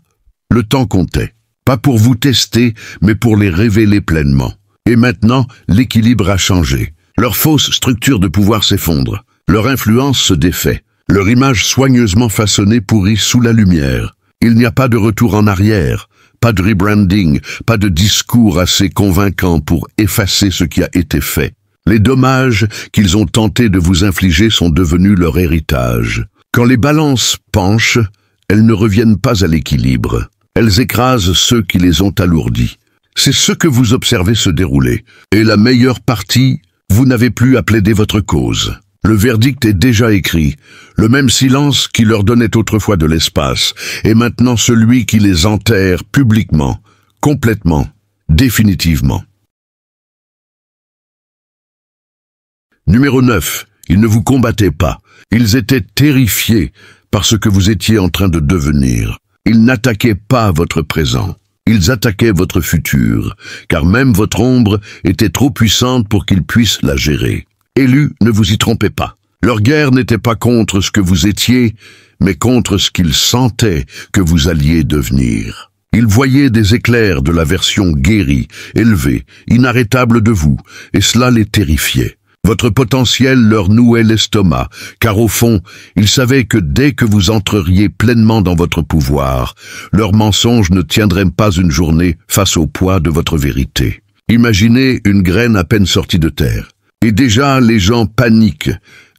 le temps comptait. Pas pour vous tester, mais pour les révéler pleinement. Et maintenant, l'équilibre a changé. Leur fausse structure de pouvoir s'effondre. Leur influence se défait. Leur image soigneusement façonnée pourrit sous la lumière. Il n'y a pas de retour en arrière, pas de rebranding, pas de discours assez convaincant pour effacer ce qui a été fait. Les dommages qu'ils ont tenté de vous infliger sont devenus leur héritage. Quand les balances penchent, elles ne reviennent pas à l'équilibre. Elles écrasent ceux qui les ont alourdis. C'est ce que vous observez se dérouler. Et la meilleure partie, vous n'avez plus à plaider votre cause. Le verdict est déjà écrit. Le même silence qui leur donnait autrefois de l'espace est maintenant celui qui les enterre publiquement, complètement, définitivement. Numéro 9. Ils ne vous combattaient pas. Ils étaient terrifiés par ce que vous étiez en train de devenir. Ils n'attaquaient pas votre présent. Ils attaquaient votre futur, car même votre ombre était trop puissante pour qu'ils puissent la gérer. Élu, ne vous y trompez pas. Leur guerre n'était pas contre ce que vous étiez, mais contre ce qu'ils sentaient que vous alliez devenir. Ils voyaient des éclairs de la version guérie, élevée, inarrêtable de vous, et cela les terrifiait. Votre potentiel leur nouait l'estomac, car au fond, ils savaient que dès que vous entreriez pleinement dans votre pouvoir, leurs mensonges ne tiendraient pas une journée face au poids de votre vérité. Imaginez une graine à peine sortie de terre. Et déjà, les gens paniquent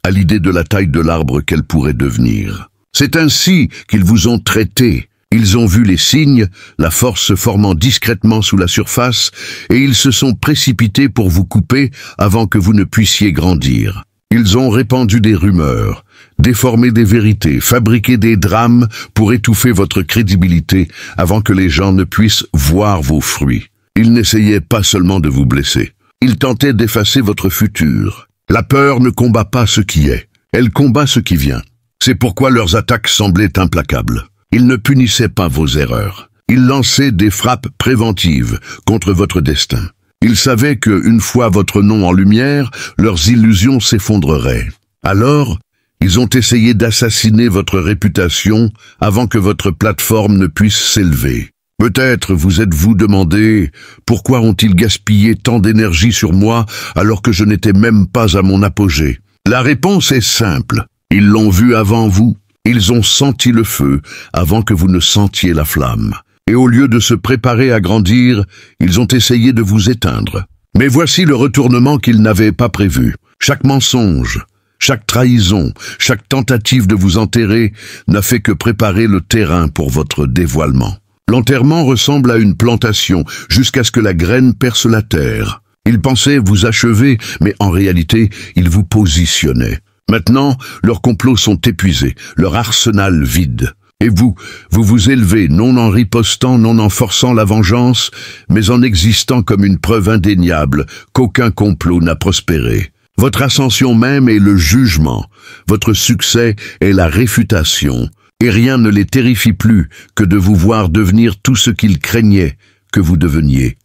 à l'idée de la taille de l'arbre qu'elle pourrait devenir. C'est ainsi qu'ils vous ont traité. Ils ont vu les signes, la force se formant discrètement sous la surface, et ils se sont précipités pour vous couper avant que vous ne puissiez grandir. Ils ont répandu des rumeurs, déformé des vérités, fabriqué des drames pour étouffer votre crédibilité avant que les gens ne puissent voir vos fruits. Ils n'essayaient pas seulement de vous blesser. Ils tentaient d'effacer votre futur. La peur ne combat pas ce qui est, elle combat ce qui vient. C'est pourquoi leurs attaques semblaient implacables. Ils ne punissaient pas vos erreurs. Ils lançaient des frappes préventives contre votre destin. Ils savaient que, une fois votre nom en lumière, leurs illusions s'effondreraient. Alors, ils ont essayé d'assassiner votre réputation avant que votre plateforme ne puisse s'élever. Peut-être vous êtes-vous demandé pourquoi ont-ils gaspillé tant d'énergie sur moi alors que je n'étais même pas à mon apogée. La réponse est simple. Ils l'ont vu avant vous. Ils ont senti le feu avant que vous ne sentiez la flamme. Et au lieu de se préparer à grandir, ils ont essayé de vous éteindre. Mais voici le retournement qu'ils n'avaient pas prévu. Chaque mensonge, chaque trahison, chaque tentative de vous enterrer n'a fait que préparer le terrain pour votre dévoilement. L'enterrement ressemble à une plantation jusqu'à ce que la graine perce la terre. Ils pensaient vous achever, mais en réalité, ils vous positionnaient. Maintenant, leurs complots sont épuisés, leur arsenal vide. Et vous vous élevez, non en ripostant, non en forçant la vengeance, mais en existant comme une preuve indéniable qu'aucun complot n'a prospéré. Votre ascension même est le jugement, votre succès est la réfutation, et rien ne les terrifie plus que de vous voir devenir tout ce qu'ils craignaient que vous deveniez.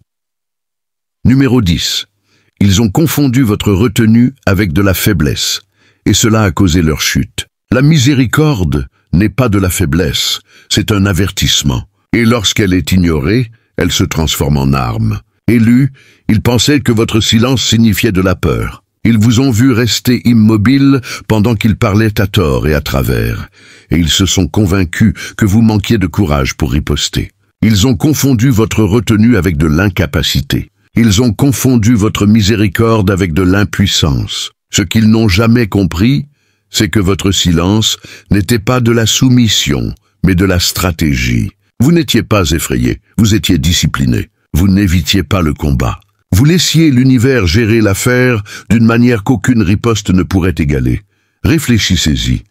Numéro 10. Ils ont confondu votre retenue avec de la faiblesse, et cela a causé leur chute. La miséricorde n'est pas de la faiblesse, c'est un avertissement. Et lorsqu'elle est ignorée, elle se transforme en arme. Élus, ils pensaient que votre silence signifiait de la peur. Ils vous ont vu rester immobile pendant qu'ils parlaient à tort et à travers, et ils se sont convaincus que vous manquiez de courage pour riposter. Ils ont confondu votre retenue avec de l'incapacité. Ils ont confondu votre miséricorde avec de l'impuissance. Ce qu'ils n'ont jamais compris, c'est que votre silence n'était pas de la soumission, mais de la stratégie. Vous n'étiez pas effrayé, vous étiez discipliné. Vous n'évitiez pas le combat. Vous laissiez l'univers gérer l'affaire d'une manière qu'aucune riposte ne pourrait égaler. Réfléchissez-y.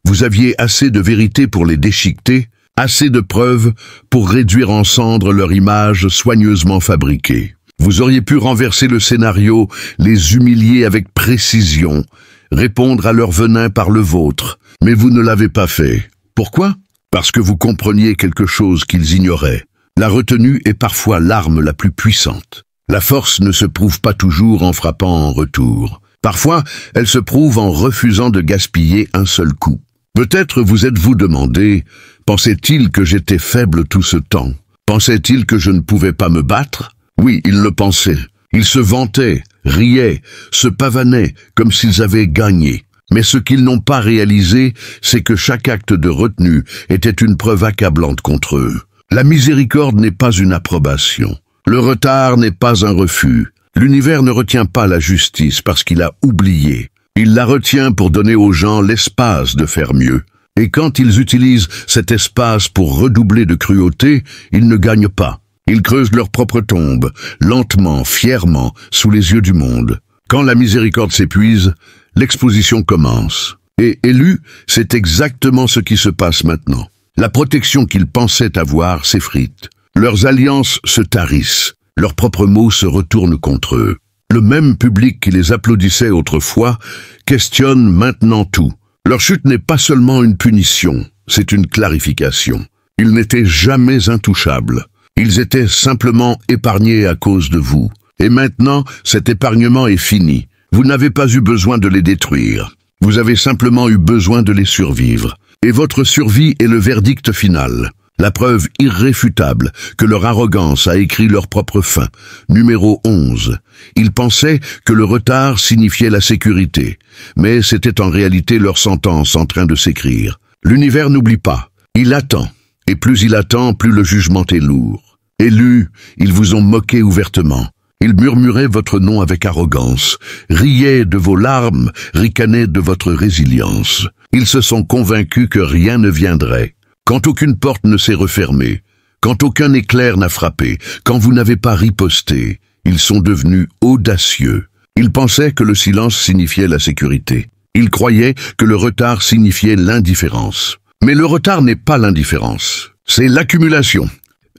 Vous aviez assez de vérité pour les déchiqueter, assez de preuves pour réduire en cendres leur image soigneusement fabriquée. Vous auriez pu renverser le scénario, les humilier avec précision, répondre à leur venin par le vôtre, mais vous ne l'avez pas fait. Pourquoi? Parce que vous compreniez quelque chose qu'ils ignoraient. La retenue est parfois l'arme la plus puissante. La force ne se prouve pas toujours en frappant en retour. Parfois, elle se prouve en refusant de gaspiller un seul coup. Peut-être vous êtes-vous demandé, pensait-il que j'étais faible tout ce temps? Pensait-il que je ne pouvais pas me battre? Oui, il le pensait. Ils se vantaient, riaient, se pavanaient comme s'ils avaient gagné. Mais ce qu'ils n'ont pas réalisé, c'est que chaque acte de retenue était une preuve accablante contre eux. La miséricorde n'est pas une approbation. Le retard n'est pas un refus. L'univers ne retient pas la justice parce qu'il a oublié. Il la retient pour donner aux gens l'espace de faire mieux. Et quand ils utilisent cet espace pour redoubler de cruauté, ils ne gagnent pas. Ils creusent leur propre tombe, lentement, fièrement, sous les yeux du monde. Quand la miséricorde s'épuise, l'exposition commence. Et élu, c'est exactement ce qui se passe maintenant. La protection qu'ils pensaient avoir s'effrite. Leurs alliances se tarissent. Leurs propres mots se retournent contre eux. Le même public qui les applaudissait autrefois questionne maintenant tout. Leur chute n'est pas seulement une punition, c'est une clarification. Ils n'étaient jamais intouchables. Ils étaient simplement épargnés à cause de vous. Et maintenant, cet épargnement est fini. Vous n'avez pas eu besoin de les détruire. Vous avez simplement eu besoin de les survivre. Et votre survie est le verdict final. La preuve irréfutable que leur arrogance a écrit leur propre fin. Numéro 11. Ils pensaient que le retard signifiait la sécurité, mais c'était en réalité leur sentence en train de s'écrire. L'univers n'oublie pas, il attend, et plus il attend, plus le jugement est lourd. Élus, ils vous ont moqué ouvertement. Ils murmuraient votre nom avec arrogance, riaient de vos larmes, ricanaient de votre résilience. Ils se sont convaincus que rien ne viendrait. Quand aucune porte ne s'est refermée, quand aucun éclair n'a frappé, quand vous n'avez pas riposté, ils sont devenus audacieux. Ils pensaient que le silence signifiait la sécurité. Ils croyaient que le retard signifiait l'indifférence. Mais le retard n'est pas l'indifférence, c'est l'accumulation.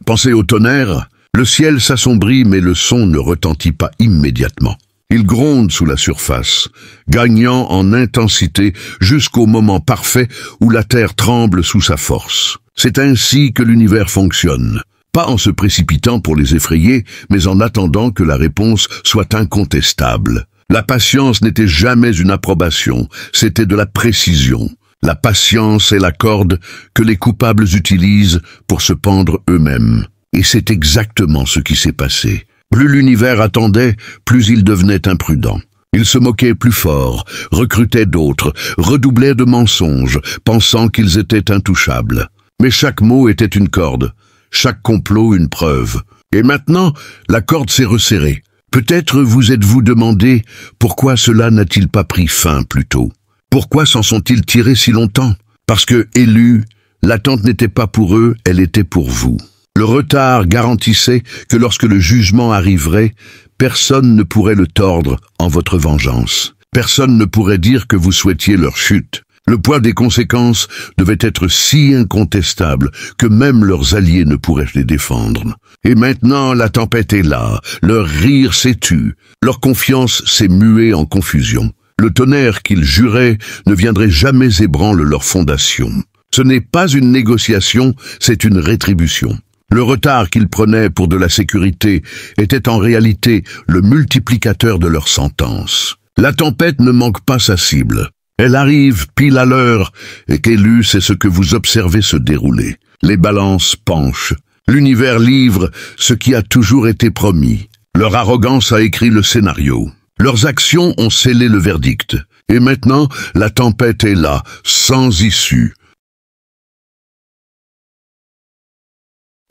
Pensez au tonnerre, le ciel s'assombrit mais le son ne retentit pas immédiatement. Il gronde sous la surface, gagnant en intensité jusqu'au moment parfait où la terre tremble sous sa force. C'est ainsi que l'univers fonctionne. pas en se précipitant pour les effrayer, mais en attendant que la réponse soit incontestable. La patience n'était jamais une approbation, c'était de la précision. La patience est la corde que les coupables utilisent pour se pendre eux-mêmes. Et c'est exactement ce qui s'est passé. Plus l'univers attendait, plus il devenait imprudent. Il se moquait plus fort, recrutait d'autres, redoublait de mensonges, pensant qu'ils étaient intouchables. Mais chaque mot était une corde, chaque complot une preuve. Et maintenant, la corde s'est resserrée. Peut-être vous êtes-vous demandé pourquoi cela n'a-t-il pas pris fin plus tôt? Pourquoi s'en sont-ils tirés si longtemps? Parce que, élus, l'attente n'était pas pour eux, elle était pour vous. Le retard garantissait que lorsque le jugement arriverait, personne ne pourrait le tordre en votre vengeance. Personne ne pourrait dire que vous souhaitiez leur chute. Le poids des conséquences devait être si incontestable que même leurs alliés ne pourraient les défendre. Et maintenant, la tempête est là, leur rire s'est tu, leur confiance s'est muée en confusion. Le tonnerre qu'ils juraient ne viendrait jamais ébranler leur fondation. Ce n'est pas une négociation, c'est une rétribution. Le retard qu'ils prenaient pour de la sécurité était en réalité le multiplicateur de leur sentence. La tempête ne manque pas sa cible. Elle arrive pile à l'heure, et qu'élu, c'est ce que vous observez se dérouler. Les balances penchent. L'univers livre ce qui a toujours été promis. Leur arrogance a écrit le scénario. Leurs actions ont scellé le verdict. Et maintenant, la tempête est là, sans issue.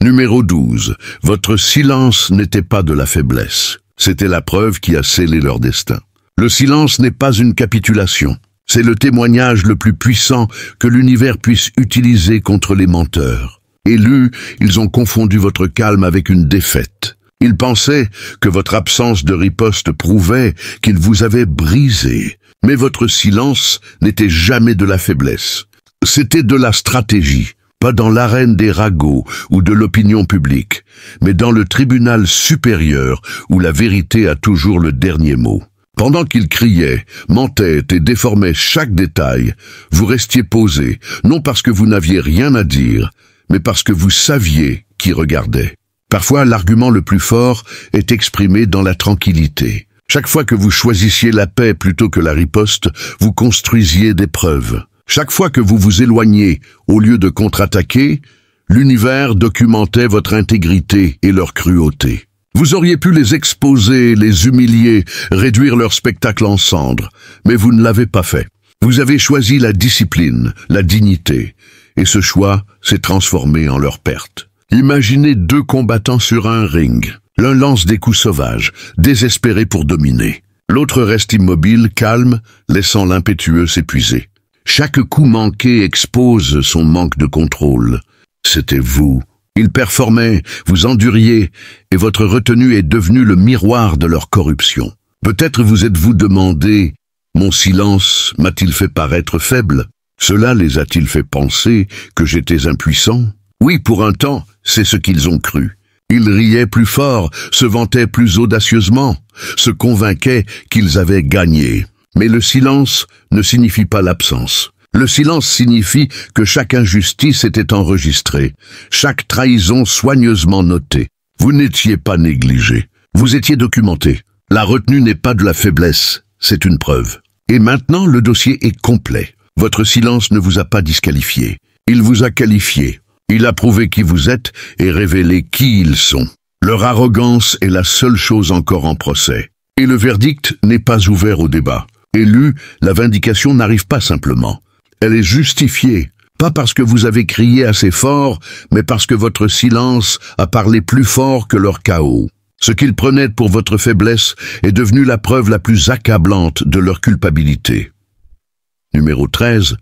Numéro 12. Votre silence n'était pas de la faiblesse. C'était la preuve qui a scellé leur destin. Le silence n'est pas une capitulation. C'est le témoignage le plus puissant que l'univers puisse utiliser contre les menteurs. Élus, ils ont confondu votre calme avec une défaite. Ils pensaient que votre absence de riposte prouvait qu'ils vous avaient brisé. Mais votre silence n'était jamais de la faiblesse. C'était de la stratégie. Pas dans l'arène des ragots ou de l'opinion publique, mais dans le tribunal supérieur où la vérité a toujours le dernier mot. Pendant qu'ils criaient, mentaient et déformaient chaque détail, vous restiez posé, non parce que vous n'aviez rien à dire, mais parce que vous saviez qui regardait. Parfois, l'argument le plus fort est exprimé dans la tranquillité. Chaque fois que vous choisissiez la paix plutôt que la riposte, vous construisiez des preuves. Chaque fois que vous vous éloigniez, au lieu de contre-attaquer, l'univers documentait votre intégrité et leur cruauté. Vous auriez pu les exposer, les humilier, réduire leur spectacle en cendres, mais vous ne l'avez pas fait. Vous avez choisi la discipline, la dignité, et ce choix s'est transformé en leur perte. Imaginez deux combattants sur un ring. L'un lance des coups sauvages, désespéré pour dominer. L'autre reste immobile, calme, laissant l'impétueux s'épuiser. Chaque coup manqué expose son manque de contrôle. C'était vous. Ils performaient, vous enduriez, et votre retenue est devenue le miroir de leur corruption. Peut-être vous êtes-vous demandé, mon silence m'a-t-il fait paraître faible? Cela les a-t-il fait penser que j'étais impuissant? Oui, pour un temps, c'est ce qu'ils ont cru. Ils riaient plus fort, se vantaient plus audacieusement, se convainquaient qu'ils avaient gagné. Mais le silence ne signifie pas l'absence. Le silence signifie que chaque injustice était enregistrée, chaque trahison soigneusement notée. Vous n'étiez pas négligé, vous étiez documenté. La retenue n'est pas de la faiblesse, c'est une preuve. Et maintenant, le dossier est complet. Votre silence ne vous a pas disqualifié. Il vous a qualifié. Il a prouvé qui vous êtes et révélé qui ils sont. Leur arrogance est la seule chose encore en procès. Et le verdict n'est pas ouvert au débat. Élu, la vindication n'arrive pas simplement. Elle est justifiée, pas parce que vous avez crié assez fort, mais parce que votre silence a parlé plus fort que leur chaos. Ce qu'ils prenaient pour votre faiblesse est devenu la preuve la plus accablante de leur culpabilité. Numéro 13.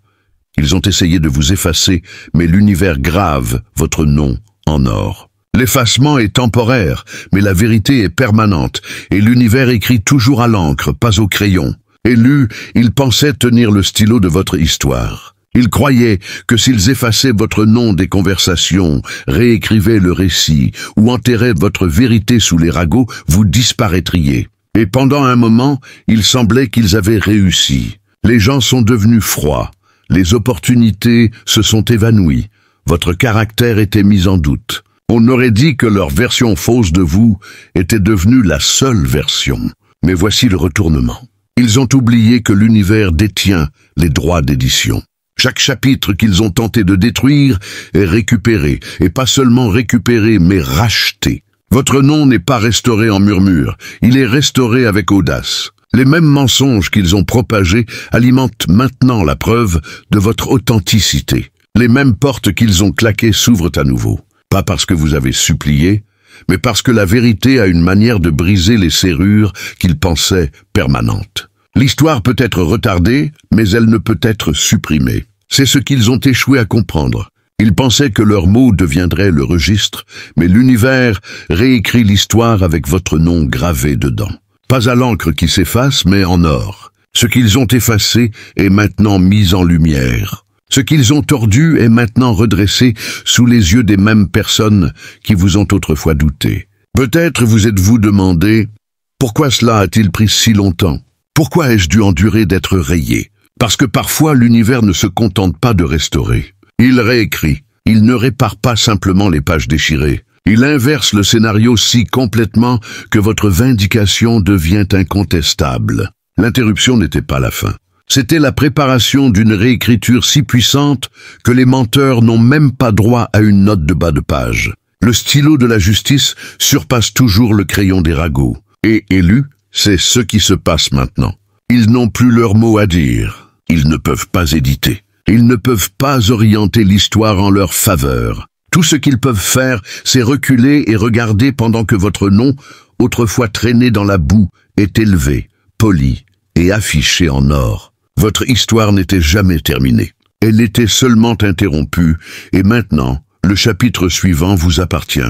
Ils ont essayé de vous effacer, mais l'univers grave votre nom en or. L'effacement est temporaire, mais la vérité est permanente, et l'univers écrit toujours à l'encre, pas au crayon. Élus, ils pensaient tenir le stylo de votre histoire. Ils croyaient que s'ils effaçaient votre nom des conversations, réécrivaient le récit ou enterraient votre vérité sous les ragots, vous disparaîtriez. Et pendant un moment, il semblait qu'ils avaient réussi. Les gens sont devenus froids. Les opportunités se sont évanouies. Votre caractère était mis en doute. On aurait dit que leur version fausse de vous était devenue la seule version. Mais voici le retournement. Ils ont oublié que l'univers détient les droits d'édition. Chaque chapitre qu'ils ont tenté de détruire est récupéré, et pas seulement récupéré, mais racheté. Votre nom n'est pas restauré en murmure, il est restauré avec audace. Les mêmes mensonges qu'ils ont propagés alimentent maintenant la preuve de votre authenticité. Les mêmes portes qu'ils ont claquées s'ouvrent à nouveau. Pas parce que vous avez supplié, mais parce que la vérité a une manière de briser les serrures qu'ils pensaient permanentes. L'histoire peut être retardée, mais elle ne peut être supprimée. C'est ce qu'ils ont échoué à comprendre. Ils pensaient que leurs mots deviendraient le registre, mais l'univers réécrit l'histoire avec votre nom gravé dedans. Pas à l'encre qui s'efface, mais en or. Ce qu'ils ont effacé est maintenant mis en lumière. Ce qu'ils ont tordu est maintenant redressé sous les yeux des mêmes personnes qui vous ont autrefois douté. Peut-être vous êtes-vous demandé « Pourquoi cela a-t-il pris si longtemps ? Pourquoi ai-je dû endurer d'être rayé ?» Parce que parfois l'univers ne se contente pas de restaurer. Il réécrit. Il ne répare pas simplement les pages déchirées. Il inverse le scénario si complètement que votre vindication devient incontestable. L'interruption n'était pas la fin. C'était la préparation d'une réécriture si puissante que les menteurs n'ont même pas droit à une note de bas de page. Le stylo de la justice surpasse toujours le crayon des ragots. Et élu, c'est ce qui se passe maintenant. Ils n'ont plus leur mot à dire. Ils ne peuvent pas éditer. Ils ne peuvent pas orienter l'histoire en leur faveur. Tout ce qu'ils peuvent faire, c'est reculer et regarder pendant que votre nom, autrefois traîné dans la boue, est élevé, poli et affiché en or. Votre histoire n'était jamais terminée. Elle était seulement interrompue, et maintenant, le chapitre suivant vous appartient.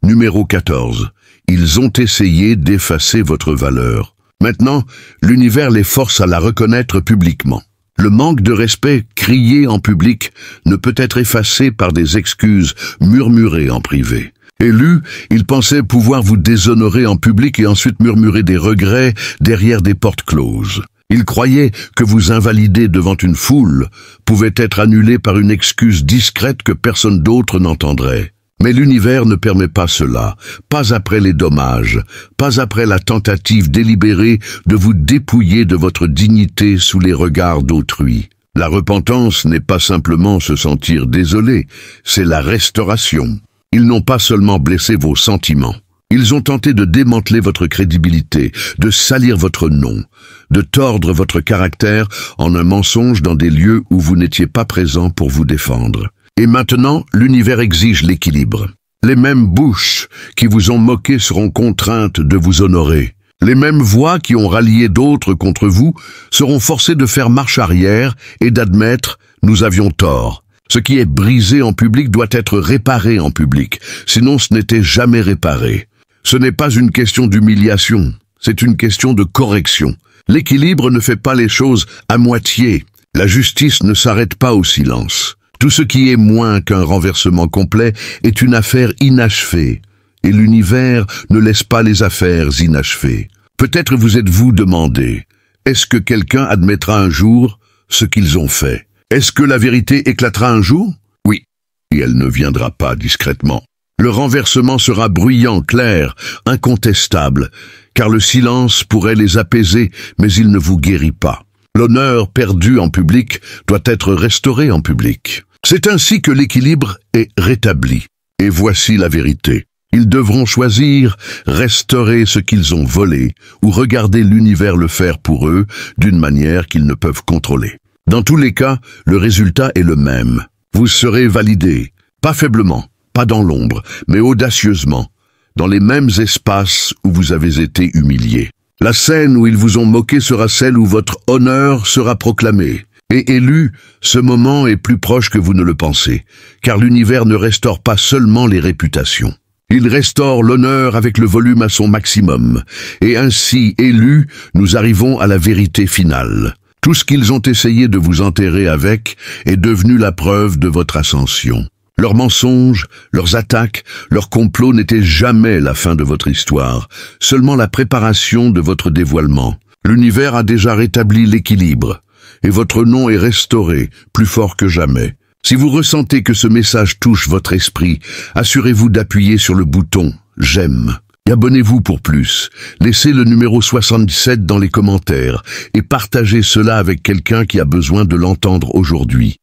Numéro 14. Ils ont essayé d'effacer votre valeur. Maintenant, l'univers les force à la reconnaître publiquement. Le manque de respect crié en public ne peut être effacé par des excuses murmurées en privé. Élus, ils pensaient pouvoir vous déshonorer en public et ensuite murmurer des regrets derrière des portes closes. Ils croyaient que vous invalider devant une foule pouvait être annulé par une excuse discrète que personne d'autre n'entendrait. Mais l'univers ne permet pas cela, pas après les dommages, pas après la tentative délibérée de vous dépouiller de votre dignité sous les regards d'autrui. La repentance n'est pas simplement se sentir désolé, c'est la restauration. Ils n'ont pas seulement blessé vos sentiments. Ils ont tenté de démanteler votre crédibilité, de salir votre nom, de tordre votre caractère en un mensonge dans des lieux où vous n'étiez pas présent pour vous défendre. Et maintenant, l'univers exige l'équilibre. Les mêmes bouches qui vous ont moqué seront contraintes de vous honorer. Les mêmes voix qui ont rallié d'autres contre vous seront forcées de faire marche arrière et d'admettre « nous avions tort ». Ce qui est brisé en public doit être réparé en public, sinon ce n'était jamais réparé. Ce n'est pas une question d'humiliation, c'est une question de correction. L'équilibre ne fait pas les choses à moitié. La justice ne s'arrête pas au silence. Tout ce qui est moins qu'un renversement complet est une affaire inachevée, et l'univers ne laisse pas les affaires inachevées. Peut-être vous êtes-vous demandé, est-ce que quelqu'un admettra un jour ce qu'ils ont fait? Est-ce que la vérité éclatera un jour? Oui, et elle ne viendra pas discrètement. Le renversement sera bruyant, clair, incontestable, car le silence pourrait les apaiser, mais il ne vous guérit pas. L'honneur perdu en public doit être restauré en public. C'est ainsi que l'équilibre est rétabli. Et voici la vérité. Ils devront choisir restaurer ce qu'ils ont volé ou regarder l'univers le faire pour eux d'une manière qu'ils ne peuvent contrôler. Dans tous les cas, le résultat est le même. Vous serez validés, pas faiblement, pas dans l'ombre, mais audacieusement, dans les mêmes espaces où vous avez été humiliés. La scène où ils vous ont moqué sera celle où votre honneur sera proclamé. Et élu, ce moment est plus proche que vous ne le pensez, car l'univers ne restaure pas seulement les réputations. Il restaure l'honneur avec le volume à son maximum, et ainsi, élu, nous arrivons à la vérité finale. Tout ce qu'ils ont essayé de vous enterrer avec est devenu la preuve de votre ascension. Leurs mensonges, leurs attaques, leurs complots n'étaient jamais la fin de votre histoire, seulement la préparation de votre dévoilement. L'univers a déjà rétabli l'équilibre, et votre nom est restauré, plus fort que jamais. Si vous ressentez que ce message touche votre esprit, assurez-vous d'appuyer sur le bouton « J'aime » et abonnez-vous pour plus. Laissez le numéro 77 dans les commentaires et partagez cela avec quelqu'un qui a besoin de l'entendre aujourd'hui.